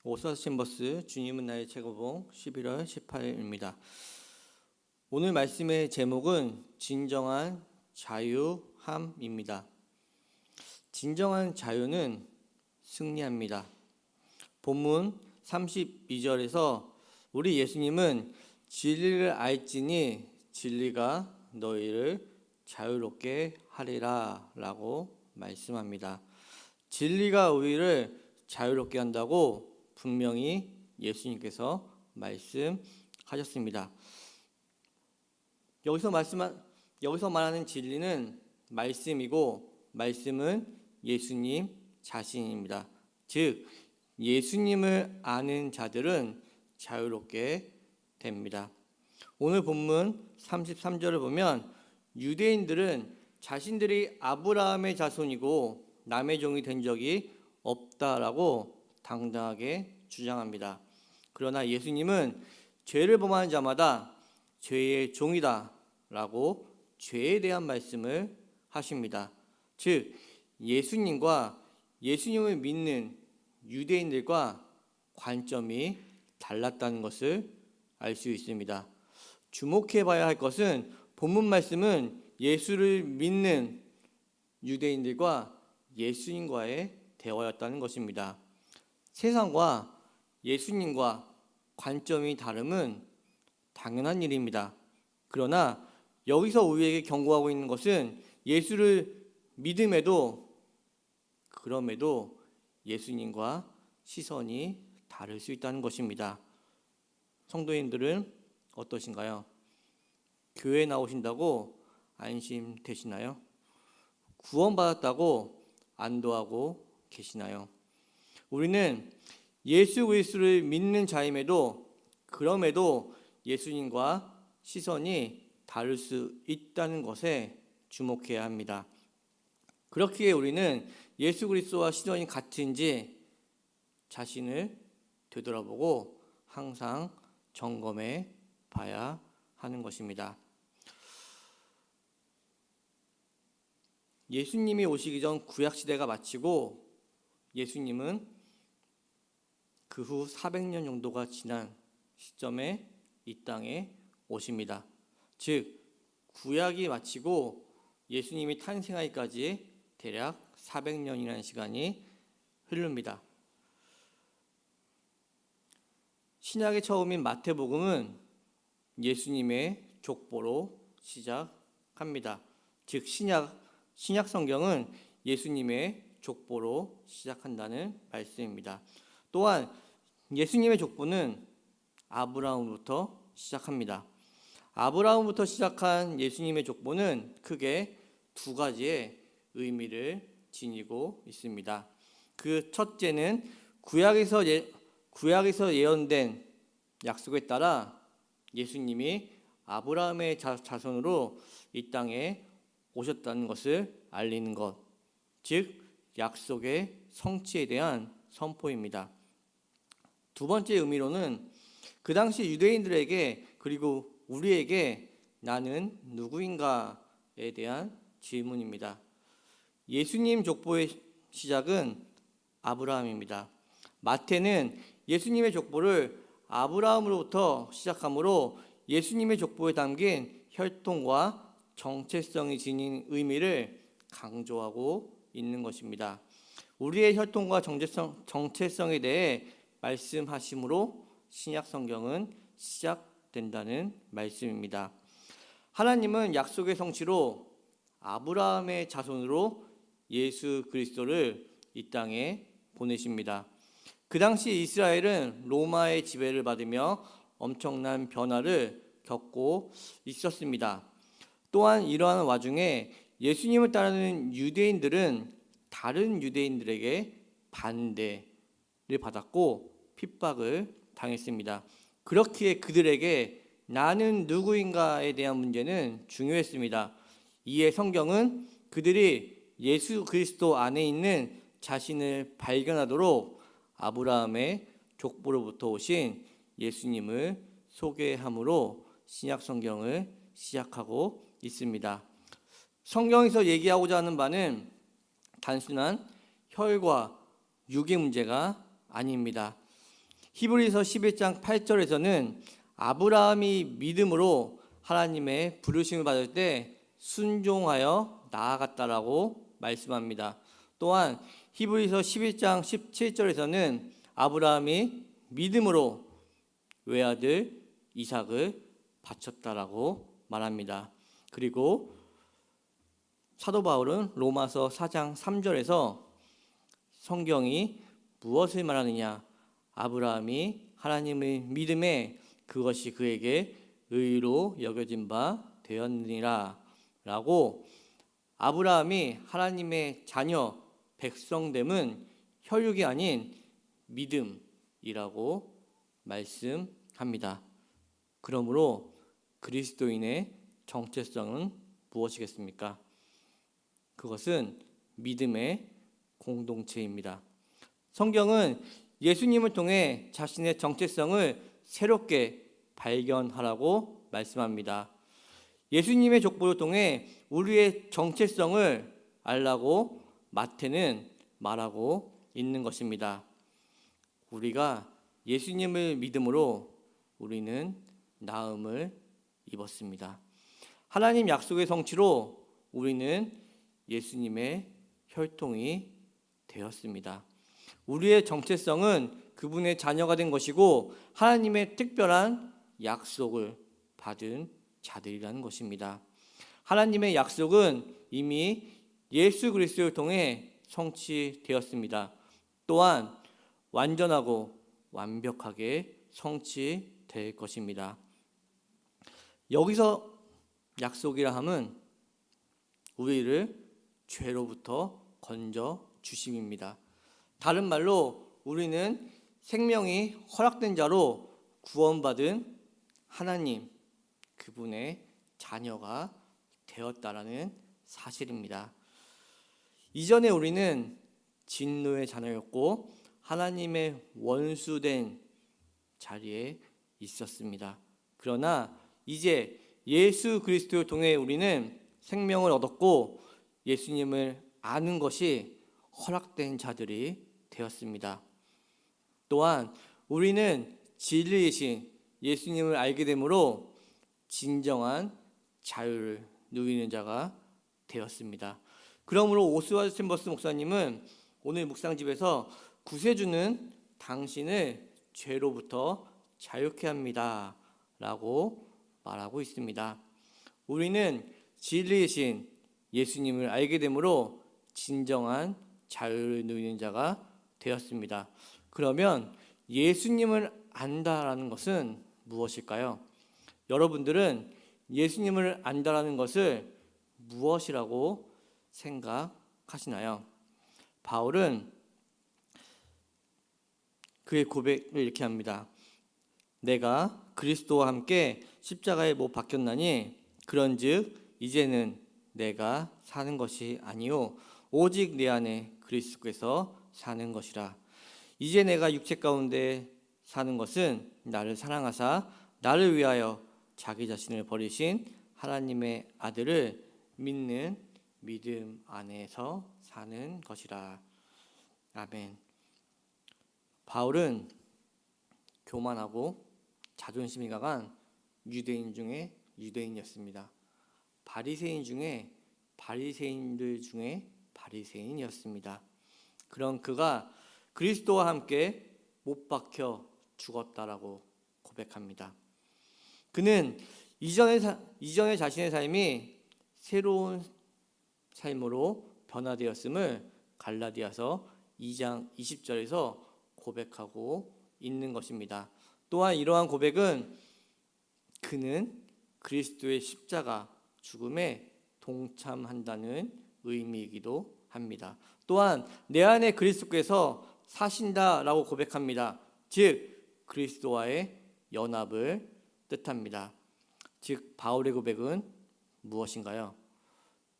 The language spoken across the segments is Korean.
오사스 챔버스 주님은 나의 최고봉 11월 18일입니다. 오늘 말씀의 제목은 진정한 자유함입니다. 진정한 자유는 승리합니다. 본문 32절에서 우리 예수님은 진리를 알지니 진리가 너희를 자유롭게 하리라 라고 말씀합니다. 진리가 우리를 자유롭게 한다고 분명히 예수님께서 말씀하셨습니다. 여기서 말하는 진리는 말씀이고 말씀은 예수님 자신입니다. 즉 예수님을 아는 자들은 자유롭게 됩니다. 오늘 본문 33절을 보면 유대인들은 자신들이 아브라함의 자손이고 남의 종이 된 적이 없다라고 당당하게 주장합니다. 그러나 예수님은 죄를 범하는 자마다 죄의 종이다 라고 죄에 대한 말씀을 하십니다. 즉 예수님과 예수님을 믿는 유대인들과 관점이 달랐다는 것을 알 수 있습니다. 주목해 봐야 할 것은 본문 말씀은 예수를 믿는 유대인들과 예수님과의 대화였다는 것입니다. 세상과 예수님과 관점이 다름은 당연한 일입니다. 그러나 여기서 우리에게 경고하고 있는 것은 예수를 믿음에도 그럼에도 예수님과 시선이 다를 수 있다는 것입니다. 성도님들은 어떠신가요? 교회 나오신다고 안심되시나요? 구원받았다고 안도하고 계시나요? 우리는 예수 그리스도를 믿는 자임에도 그럼에도 예수님과 시선이 다를 수 있다는 것에 주목해야 합니다. 그렇기에 우리는 예수 그리스도와 시선이 같은지 자신을 되돌아보고 항상 점검해 봐야 하는 것입니다. 예수님이 오시기 전 구약시대가 마치고 예수님은 그 후 400년 정도가 지난 시점에 이 땅에 오십니다. 즉 구약이 마치고 예수님이 탄생하기까지 대략 400년이라는 시간이 흐릅니다. 신약의 처음인 마태복음은 예수님의 족보로 시작합니다. 즉 신약 성경은 예수님의 족보로 시작한다는 말씀입니다. 또한 예수님의 족보는 아브라함부터 시작합니다. 아브라함부터 시작한 예수님의 족보는 크게 두 가지의 의미를 지니고 있습니다. 그 첫째는 구약에서 예언된 약속에 따라 예수님이 아브라함의 자손으로 이 땅에 오셨다는 것을 알리는 것, 즉 약속의 성취에 대한 선포입니다. 두 번째 의미로는 그 당시 유대인들에게 그리고 우리에게 나는 누구인가에 대한 질문입니다. 예수님 족보의 시작은 아브라함입니다. 마태는 예수님의 족보를 아브라함으로부터 시작하므로 예수님의 족보에 담긴 혈통과 정체성이 지닌 의미를 강조하고 있는 것입니다. 우리의 혈통과 정체성에 대해 말씀하심으로 신약 성경은 시작된다는 말씀입니다. 하나님은 약속의 성취로 아브라함의 자손으로 예수 그리스도를 이 땅에 보내십니다. 그 당시 이스라엘은 로마의 지배를 받으며 엄청난 변화를 겪고 있었습니다. 또한 이러한 와중에 예수님을 따르는 유대인들은 다른 유대인들에게 반대를 받았고 핍박을 당했습니다. 그렇기에 그들에게 나는 누구인가에 대한 문제는 중요했습니다. 이에 성경은 그들이 예수 그리스도 안에 있는 자신을 발견하도록 아브라함의 족보로부터 오신 예수님을 소개함으로 신약 성경을 시작하고 있습니다. 성경에서 얘기하고자 하는 바는 단순한 혈과 육의 문제가 아닙니다. 히브리서 11장 8절에서는 아브라함이 믿음으로 하나님의 부르심을 받을 때 순종하여 나아갔다라고 말씀합니다. 또한 히브리서 11장 17절에서는 아브라함이 믿음으로 외아들 이삭을 바쳤다라고 말합니다. 그리고 사도 바울은 로마서 4장 3절에서 성경이 무엇을 말하느냐? 아브라함이 하나님의 믿음에 그것이 그에게 의로 여겨진 바 되었느니라 라고 아브라함이 하나님의 자녀 백성됨은 혈육이 아닌 믿음이라고 말씀합니다. 그러므로 그리스도인의 정체성은 무엇이겠습니까? 그것은 믿음의 공동체입니다. 성경은 예수님을 통해 자신의 정체성을 새롭게 발견하라고 말씀합니다. 예수님의 족보를 통해 우리의 정체성을 알라고 마태는 말하고 있는 것입니다. 우리가 예수님을 믿음으로 우리는 나음을 입었습니다. 하나님 약속의 성취로 우리는 예수님의 혈통이 되었습니다. 우리의 정체성은 그분의 자녀가 된 것이고 하나님의 특별한 약속을 받은 자들이라는 것입니다. 하나님의 약속은 이미 예수 그리스도를 통해 성취되었습니다. 또한 완전하고 완벽하게 성취될 것입니다. 여기서 약속이라 함은 우리를 죄로부터 건져 주심입니다. 다른 말로 우리는 생명이 허락된 자로 구원받은 하나님 그분의 자녀가 되었다라는 사실입니다. 이전에 우리는 진노의 자녀였고 하나님의 원수된 자리에 있었습니다. 그러나 이제 예수 그리스도를 통해 우리는 생명을 얻었고 예수님을 아는 것이 허락된 자들이 되었습니다. 또한 우리는 진리이신 예수님을 알게 되므로 진정한 자유를 누리는 자가 되었습니다. 그러므로 오스왈드 챔버스 목사님은 오늘 묵상집에서 구세주는 당신을 죄로부터 자유케 합니다 라고 말하고 있습니다. 우리는 진리이신 예수님을 알게 되므로 진정한 자유를 누리는 자가 되었습니다. 그러면 예수님을 안다라는 것은 무엇일까요? 여러분들은 예수님을 안다라는 것을 무엇이라고 생각하시나요? 바울은 그의 고백을 이렇게 합니다. 내가 그리스도와 함께 십자가에 못 박혔나니 그런즉 이제는 내가 사는 것이 아니요 오직 내 안에 그리스도께서 사는 것이라. 이제 내가 육체 가운데 사는 것은 나를 사랑하사 나를 위하여 자기 자신을 버리신 하나님의 아들을 믿는 믿음 안에서 사는 것이라. 아멘. 바울은 교만하고 자존심이 강한 유대인 중에 유대인이었습니다. 바리새인 중에 바리새인들 중에 바리새인이었습니다. 그런 그가 그리스도와 함께 못 박혀 죽었다라고 고백합니다. 그는 이전의 자신의 삶이 새로운 삶으로 변화되었음을 갈라디아서 2장 20절에서 고백하고 있는 것입니다. 또한 이러한 고백은 그는 그리스도의 십자가 죽음에 동참한다는 의미이기도 합니다. 또한 내 안에 그리스도께서 사신다라고 고백합니다. 즉 그리스도와의 연합을 뜻합니다. 즉 바울의 고백은 무엇인가요?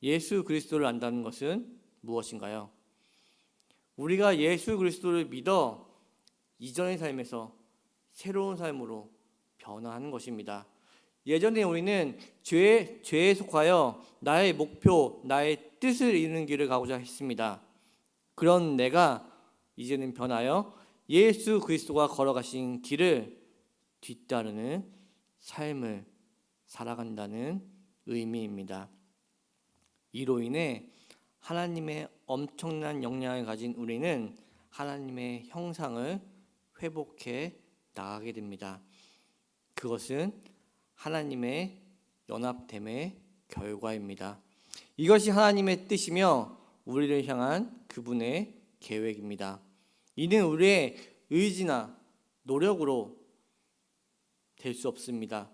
예수 그리스도를 안다는 것은 무엇인가요? 우리가 예수 그리스도를 믿어 이전의 삶에서 새로운 삶으로 변화하는 것입니다. 예전에 우리는 죄에 속하여 나의 목표, 나의 뜻을 이루는 길을 가고자 했습니다. 그런 내가 이제는 변하여 예수 그리스도가 걸어가신 길을 뒤따르는 삶을 살아간다는 의미입니다. 이로 인해 하나님의 엄청난 영향을 가진 우리는 하나님의 형상을 회복해 나가게 됩니다. 그것은 하나님의 연합됨의 결과입니다. 이것이 하나님의 뜻이며 우리를 향한 그분의 계획입니다. 이는 우리의 의지나 노력으로 될 수 없습니다.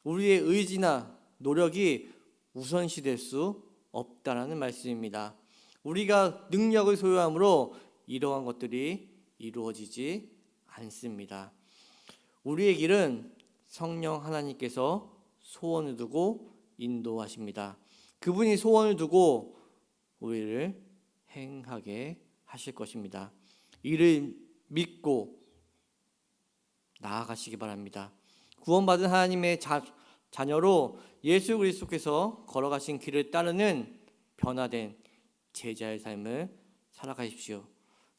우리의 의지나 노력이 우선시 될 수 없다라는 말씀입니다. 우리가 능력을 소유함으로 이러한 것들이 이루어지지 않습니다. 우리의 길은 성령 하나님께서 소원을 두고 인도하십니다. 그분이 소원을 두고 우리를 행하게 하실 것입니다. 이를 믿고 나아가시기 바랍니다. 구원받은 하나님의 자녀로 예수 그리스도께서 걸어가신 길을 따르는 변화된 제자의 삶을 살아가십시오.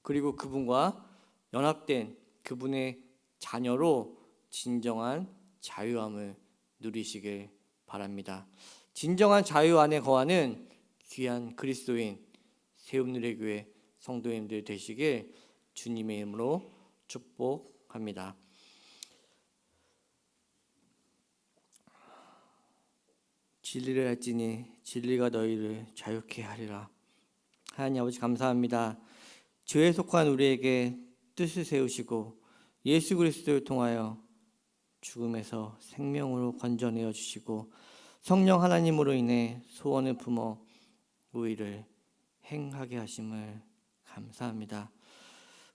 그리고 그분과 연합된 그분의 자녀로 진정한 자유함을 누리시길 바랍니다. 진정한 자유 안에 거하는 귀한 그리스도인 세움누리교회 성도님들 되시길 주님의 이름으로 축복합니다. 진리를 알지니 진리가 너희를 자유케 하리라. 하나님 아버지 감사합니다. 죄에 속한 우리에게 뜻을 세우시고 예수 그리스도를 통하여 죽음에서 생명으로 건져내어 주시고 성령 하나님으로 인해 소원을 품어 우리를 행하게 하심을 감사합니다.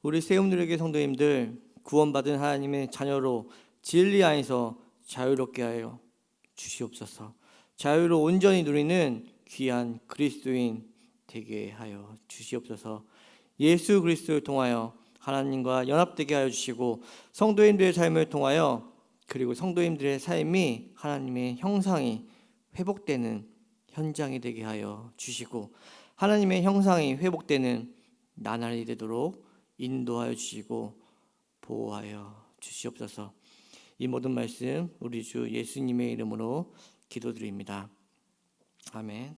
우리 세움누리교회 성도님들 구원받은 하나님의 자녀로 진리 안에서 자유롭게 하여 주시옵소서. 자유로 온전히 누리는 귀한 그리스도인 되게 하여 주시옵소서. 예수 그리스도를 통하여 하나님과 연합되게 하여 주시고 성도님들의 삶을 통하여 그리고 성도님들의 삶이 하나님의 형상이 회복되는 현장이 되게 하여 주시고 하나님의 형상이 회복되는 나날이 되도록 인도하여 주시고 보호하여 주시옵소서. 이 모든 말씀 우리 주 예수님의 이름으로 기도드립니다. 아멘.